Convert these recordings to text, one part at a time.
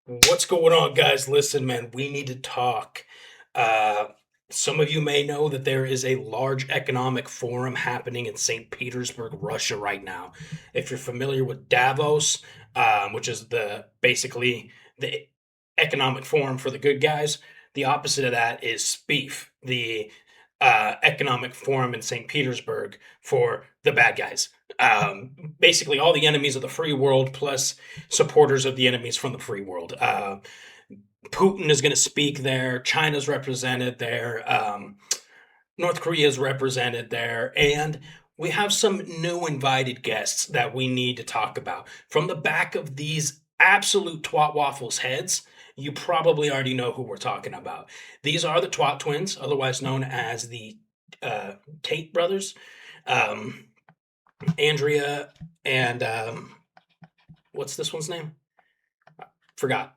What's going on, guys? Listen, man, we need to talk. Uh, some of you may know that there is a large economic forum happening in St. Petersburg, Russia, right now. If you're familiar with Davos, which is the basically the economic forum for the good guys, the opposite of that is SPIEF, the economic forum in St. Petersburg for the bad guys. Basically, all the enemies of the free world plus supporters of the enemies from the free world. Putin is going to speak there. China's represented there. North Korea is represented there. And we have some new invited guests that we need to talk about. From the back of these absolute twat waffles heads, you probably already know who we're talking about. These are the Twat Twins, otherwise known as the Tate brothers. Um, Andrea and what's this one's name? Forgot.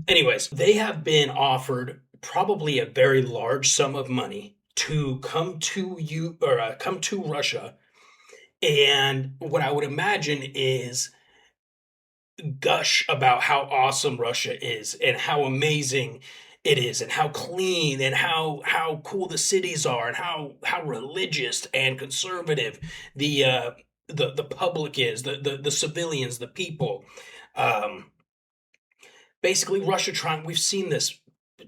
Anyways, they have been offered probably a very large sum of money to come to come to Russia, and what I would imagine is gush about how awesome Russia is and how amazing it is and how clean and how cool the cities are and how religious and conservative the public is, the civilians, the people. Um, Basically, Russia trying, we've seen this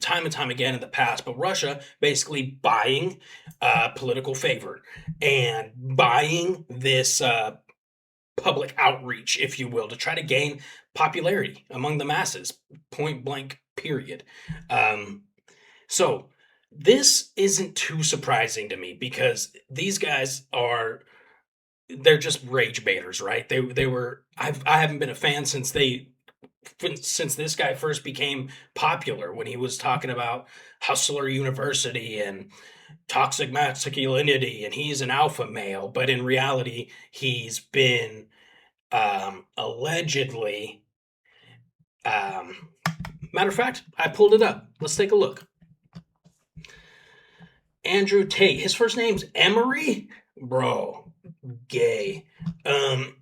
time and time again in the past, but Russia basically buying political favor and buying this public outreach, if you will, to try to gain popularity among the masses, point blank, period. Um, so this isn't too surprising to me because these guys are, they're just rage baiters, right? They were, I haven't been a fan since this guy first became popular, when he was talking about Hustler University and toxic masculinity and he's an alpha male, but in reality he's been allegedly, um, matter of fact, I pulled it up. Let's take a look. Andrew Tate. His first name's Emery? Bro, gay. Um,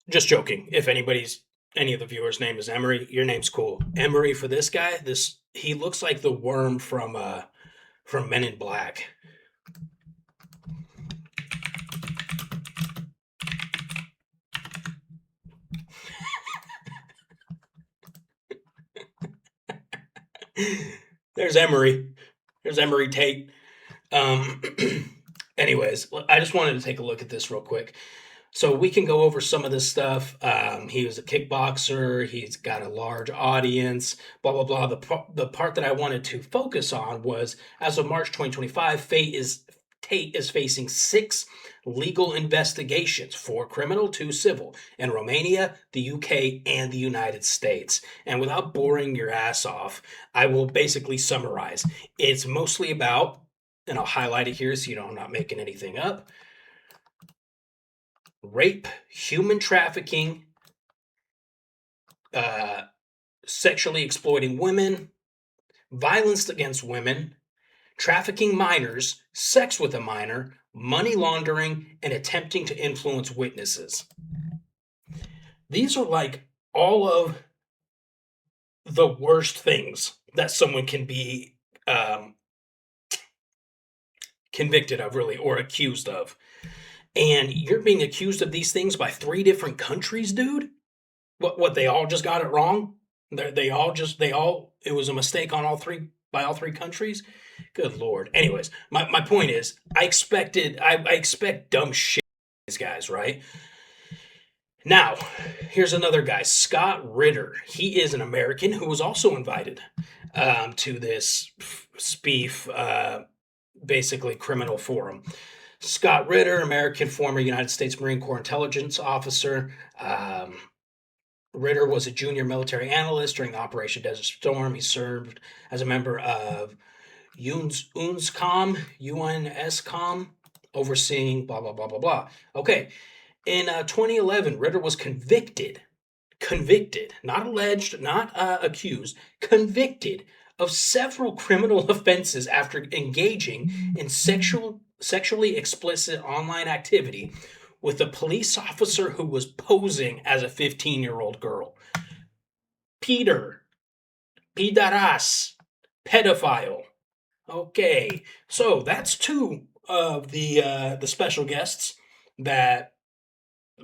just joking. If any of the viewers' name is Emery, your name's cool. Emery for this guy, this he looks like the worm from Men in Black. There's Emery. There's Emery Tate. Um, anyways, I just wanted to take a look at this real quick. So we can go over some of this stuff. He was a kickboxer. He's got a large audience. Blah blah blah. The part that I wanted to focus on was, as of March 2025, Tate is facing 6 legal investigations, 4 criminal, 2 civil, in Romania, the UK, and the United States. And without boring your ass off, I will basically summarize. It's mostly about, and I'll highlight it here so you know I'm not making anything up, rape, human trafficking, uh, sexually exploiting women, violence against women, trafficking minors, sex with a minor, money laundering, and attempting to influence witnesses. These are like all of the worst things that someone can be convicted of, really, or accused of. And you're being accused of these things by 3 different countries, dude? What they all just got it wrong? It was a mistake on all three countries? Good Lord. Anyways, my point is, I expect dumb shit from these guys, right? Now, here's another guy, Scott Ritter. He is an American who was also invited to this SPIEF, basically criminal forum. Scott Ritter, American, former United States Marine Corps intelligence officer. Ritter was a junior military analyst during Operation Desert Storm. He served as a member of UNSCOM, overseeing blah, blah, blah, blah, blah. Okay. In 2011, Ritter was convicted, not alleged, not accused, convicted of several criminal offenses after engaging in sexually explicit online activity with a police officer who was posing as a 15-year-old girl. Peter, pidaras, pedophile. Okay, so that's two of the special guests that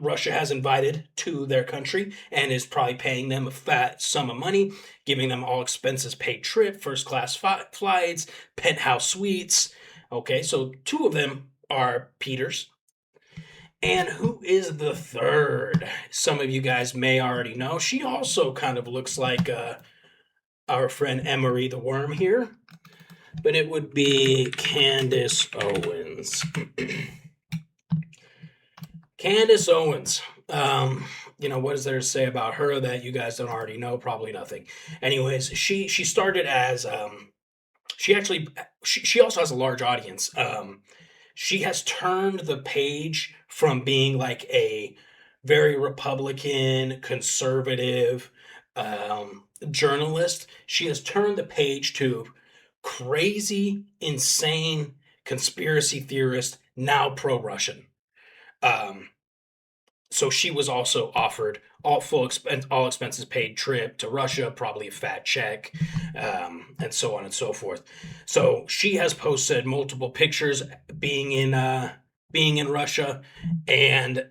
Russia has invited to their country and is probably paying them a fat sum of money, giving them all expenses paid trip, first class flights, penthouse suites. Okay, so two of them are Peters. And who is the third? Some of you guys may already know. She also kind of looks like our friend Emery the Worm here, but it would be Candace Owens. Candace Owens. What is there to say about her that you guys don't already know? Probably nothing. Anyways, she started as she also has a large audience. She has turned the page from being like a very Republican, conservative journalist. She has turned the page to crazy, insane conspiracy theorist, now pro-Russian. Um, so she was also offered all expenses paid trip to Russia, probably a fat check, and so on and so forth. So she has posted multiple pictures being in Russia, and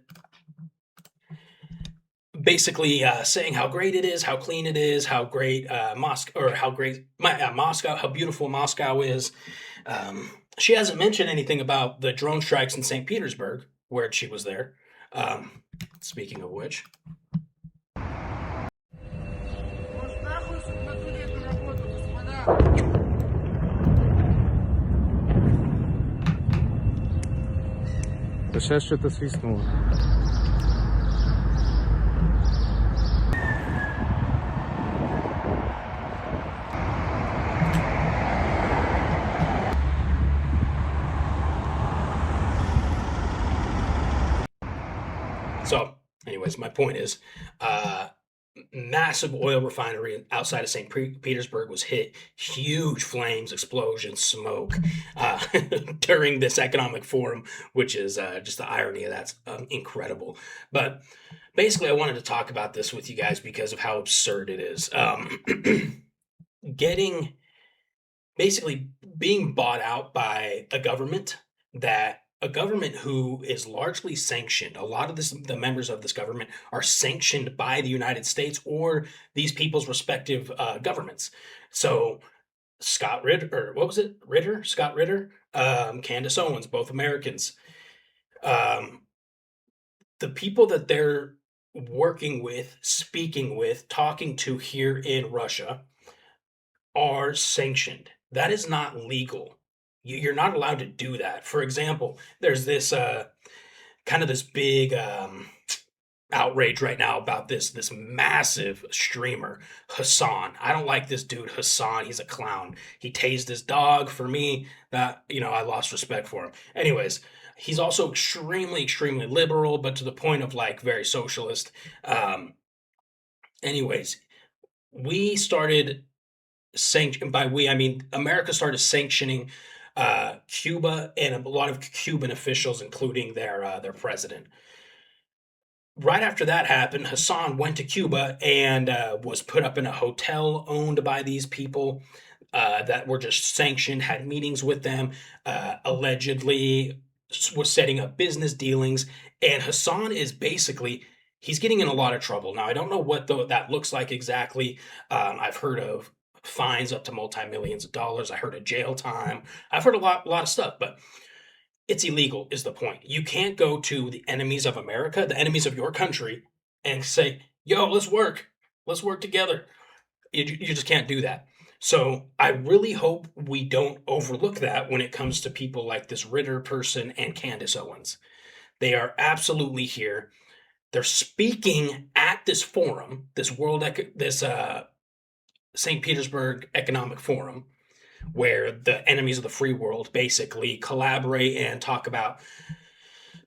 basically saying how great it is, how clean it is, how great Moscow, how beautiful Moscow is. She hasn't mentioned anything about the drone strikes in St. Petersburg, where she was there. Speaking of which. Да сейчас что-то свистнуло. So, anyways, my point is, massive oil refinery outside of St. Petersburg was hit. Huge flames, explosions, smoke during this economic forum, which is just the irony of that's incredible. But basically, I wanted to talk about this with you guys because of how absurd it is. Getting basically being bought out by a government who is largely sanctioned. A lot of the members of this government are sanctioned by the United States or these people's respective governments. So Scott Ritter, or what was it? Ritter, Scott Ritter, Candace Owens, both Americans. Um, the people that they're working with, speaking with, talking to here in Russia are sanctioned. That is not legal. You're not allowed to do that. For example, there's this kind of this big outrage right now about this massive streamer Hassan. I don't like this dude Hassan. He's a clown. He tased his dog. For me, that I lost respect for him. Anyways, he's also extremely liberal, but to the point of like very socialist. Anyways, we started by we I mean America started sanctioning Cuba and a lot of Cuban officials, including their president. Right after that happened, Hassan went to Cuba and was put up in a hotel owned by these people that were just sanctioned, had meetings with them, allegedly was setting up business dealings. And Hassan is basically, he's getting in a lot of trouble. Now, I don't know what that looks like exactly. I've heard of fines up to multi-millions of dollars. I heard of jail time. I've heard a lot of stuff, but it's illegal is the point. You can't go to the enemies of America, the enemies of your country, and say, yo, let's work together. You just can't do that. So I really hope we don't overlook that when it comes to people like this Ritter person and Candace Owens. They are absolutely here. They're speaking at this forum, this St. Petersburg Economic Forum, where the enemies of the free world basically collaborate and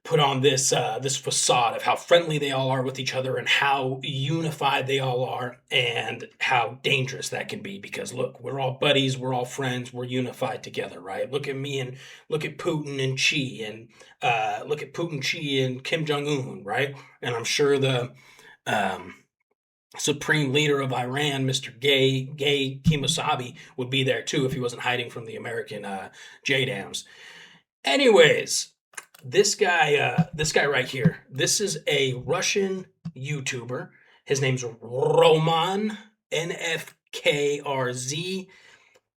put on this facade of how friendly they all are with each other and how unified they all are and how dangerous that can be. Because look, we're all buddies, we're all friends, we're unified together, right? Look at me and look at Putin and Xi and look at Putin, Xi, and Kim Jong Un, right? And I'm sure um, Supreme Leader of Iran, Mr. Gay Kimosabi, would be there too if he wasn't hiding from the American JDAMs. Anyways, this guy right here, this is a Russian YouTuber. His name's Roman NFKRZ.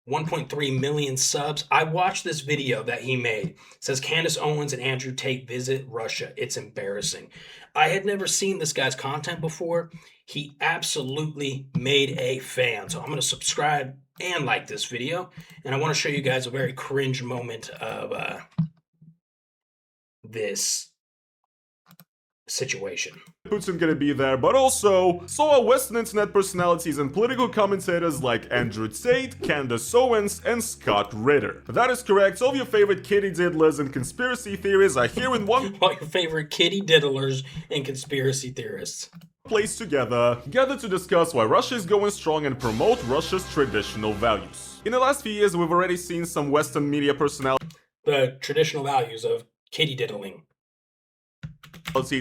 1.3 million subs. I watched this video that he made. It says Candace Owens and Andrew Tate visit Russia. It's embarrassing. I had never seen this guy's content before. He absolutely made a fan. So I'm going to subscribe and like this video. And I want to show you guys a very cringe moment of this situation. Putin gonna be there, but also so are Western internet personalities and political commentators like Andrew Tate, Candace Owens, and Scott Ritter. That is correct, all of your favorite kitty diddlers and conspiracy theories are here in one All your favorite kitty diddlers and conspiracy theorists place together, gathered to discuss why Russia is going strong and promote Russia's traditional values. In the last few years, we've already seen some Western media personalities the traditional values of kitty diddling.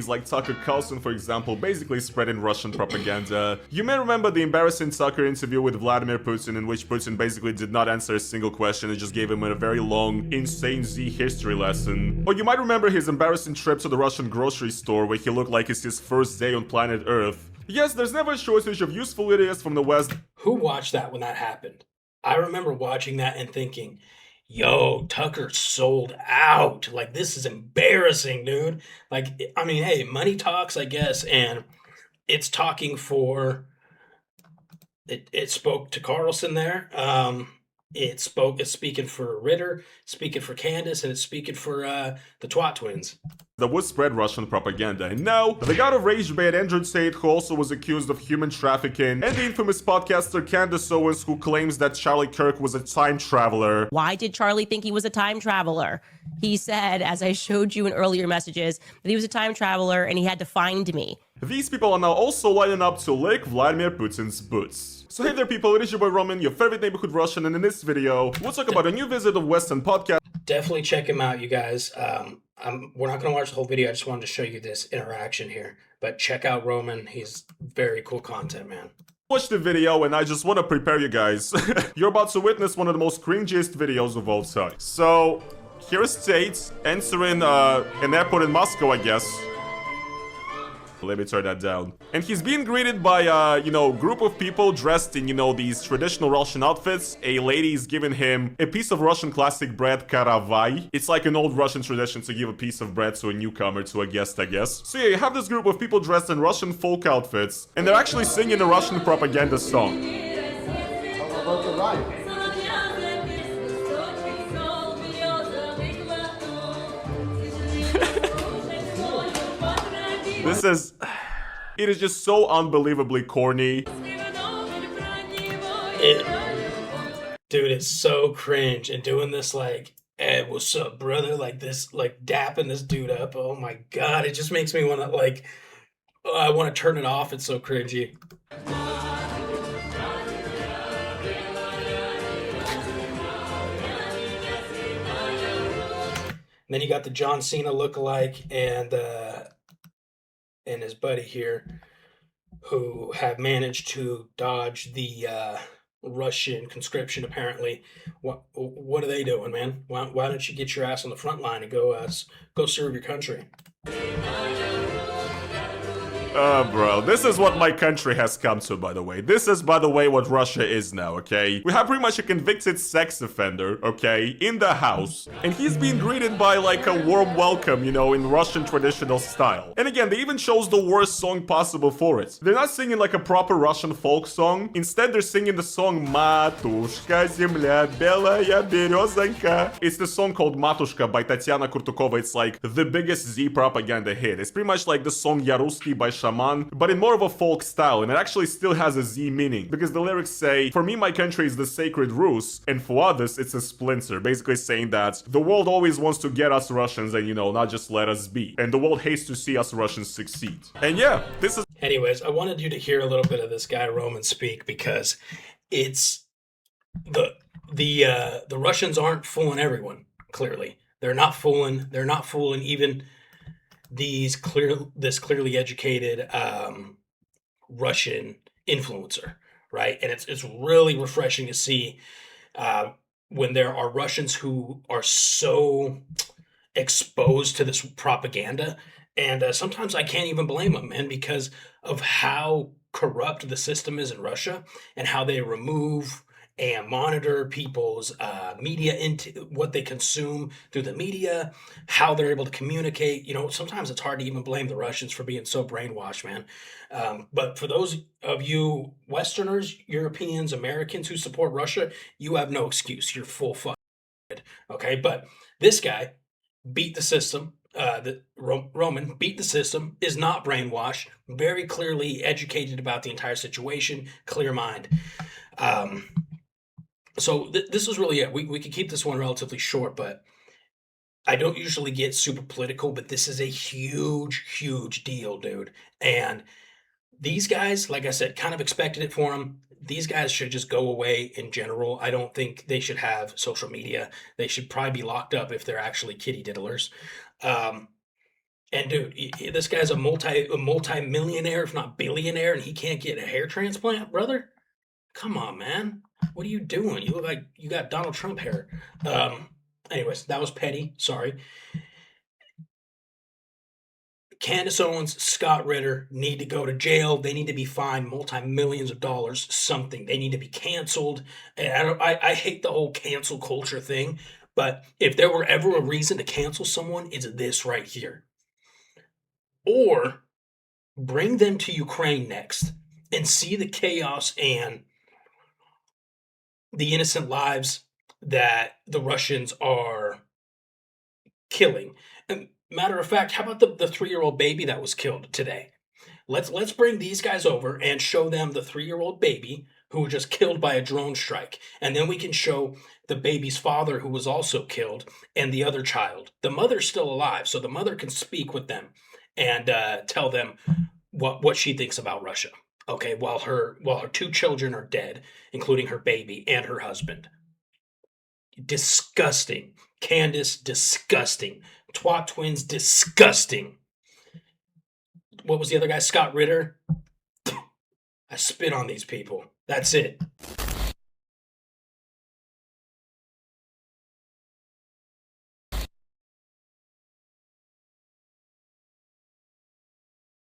like Tucker Carlson, for example, basically spreading Russian propaganda. You may remember the embarrassing Tucker interview with Vladimir Putin, in which Putin basically did not answer a single question and just gave him a very long, insane Z history lesson. Or you might remember his embarrassing trip to the Russian grocery store where he looked like it's his first day on planet Earth. Yes, there's never a shortage of useful idiots from the West. Who watched that when that happened? I remember watching that and thinking, yo, Tucker sold out. Like, this is embarrassing, dude. Like, I mean, hey, money talks, I guess, and it's talking for. It spoke to Carlson there. It's speaking for Ritter, speaking for Candace, and it's speaking for the Twat twins. That would spread Russian propaganda. And now, the god of rage bait Andrew Tate, who also was accused of human trafficking, and the infamous podcaster Candace Owens, who claims that Charlie Kirk was a time traveler. Why did Charlie think he was a time traveler? He said, as I showed you in earlier messages, that he was a time traveler and he had to find me. These people are now also lining up to lick Vladimir Putin's boots. So hey there people, it is your boy Roman, your favorite neighborhood Russian, and in this video, we'll talk about a new visit of Western podcast. Definitely check him out, you guys. We're not going to watch the whole video. I just wanted to show you this interaction here. But check out Roman. He's very cool content, man. Watch the video, and I just want to prepare you guys. You're about to witness one of the most cringiest videos of all time. So, here's Tate entering an airport in Moscow, I guess. Let me turn that down. And he's being greeted by, group of people dressed in, these traditional Russian outfits. A lady is giving him a piece of Russian classic bread, karavai. It's like an old Russian tradition to give a piece of bread to a newcomer, to a guest, I guess. So yeah, you have this group of people dressed in Russian folk outfits, and they're actually singing a Russian propaganda song. It is just so unbelievably corny. Dude, it's so cringe. And doing this like, hey, what's up, brother? Like this, like dapping this dude up. Oh my God. It just makes me want to like, I want to turn it off. It's so cringy. And then you got the John Cena lookalike and his buddy here, who have managed to dodge the Russian conscription. Apparently, what are they doing, man? Why don't you get your ass on the front line and go serve your country? Bro, this is what my country has come to, by the way. This is, by the way, what Russia is now, okay? We have pretty much a convicted sex offender, okay, in the house. And he's being greeted by, like, a warm welcome, in Russian traditional style. And again, they even chose the worst song possible for it. They're not singing, like, a proper Russian folk song. Instead, they're singing the song Matushka, Земля, Белая Березонька. It's the song called Matushka by Tatiana Kurtukova. It's, like, the biggest Z propaganda hit. It's pretty much like the song Yaruski by Shaman, but in more of a folk style, and it actually still has a Z meaning, because the lyrics say, for me my country is the sacred Rus, and for others it's a splinter, basically saying that the world always wants to get us Russians and, not just let us be, and the world hates to see us Russians succeed. And yeah, this is... Anyways, I wanted you to hear a little bit of this guy Roman speak, because it's... The Russians aren't fooling everyone, clearly. They're not fooling even this clearly educated Russian influencer, right? And it's really refreshing to see uh, when there are Russians who are so exposed to this propaganda. And sometimes I can't even blame them, man, because of how corrupt the system is in Russia and how they remove and monitor people's media into what they consume through the media, how they're able to communicate. You know, sometimes it's hard to even blame the Russians for being so brainwashed, man. But for those of you Westerners, Europeans, Americans who support Russia, you have no excuse. You're full fuck. Okay. But this guy, beat the system. Roman beat the system, is not brainwashed, very clearly educated about the entire situation, clear mind. Um, so this is really it. We could keep this one relatively short, but I don't usually get super political, but this is a huge, huge deal, dude. And these guys, like I said, kind of expected it for them. These guys should just go away in general. I don't think they should have social media. They should probably be locked up if they're actually kitty diddlers. Um, and dude, this guy's a multi-millionaire, if not billionaire, and he can't get a hair transplant, brother. Come on, man. What are you doing? You look like you got Donald Trump hair. Anyways, that was petty. Sorry. Candace Owens, Scott Ritter need to go to jail. They need to be fined multi-millions of dollars, something. They need to be canceled. And I hate the whole cancel culture thing, but if there were ever a reason to cancel someone, it's this right here. Or bring them to Ukraine next and see the chaos and the innocent lives that the Russians are killing. And matter of fact, how about the 3-year-old baby that was killed today? Let's bring these guys over and show them the 3-year-old baby who was just killed by a drone strike. And then we can show the baby's father who was also killed and the other child. The mother's still alive, so the mother can speak with them and tell them what she thinks about Russia. Okay, while her 2 children are dead, including her baby and her husband. Disgusting. Candace, disgusting. Twat twins, disgusting. What was the other guy? Scott Ritter? I spit on these people. That's it.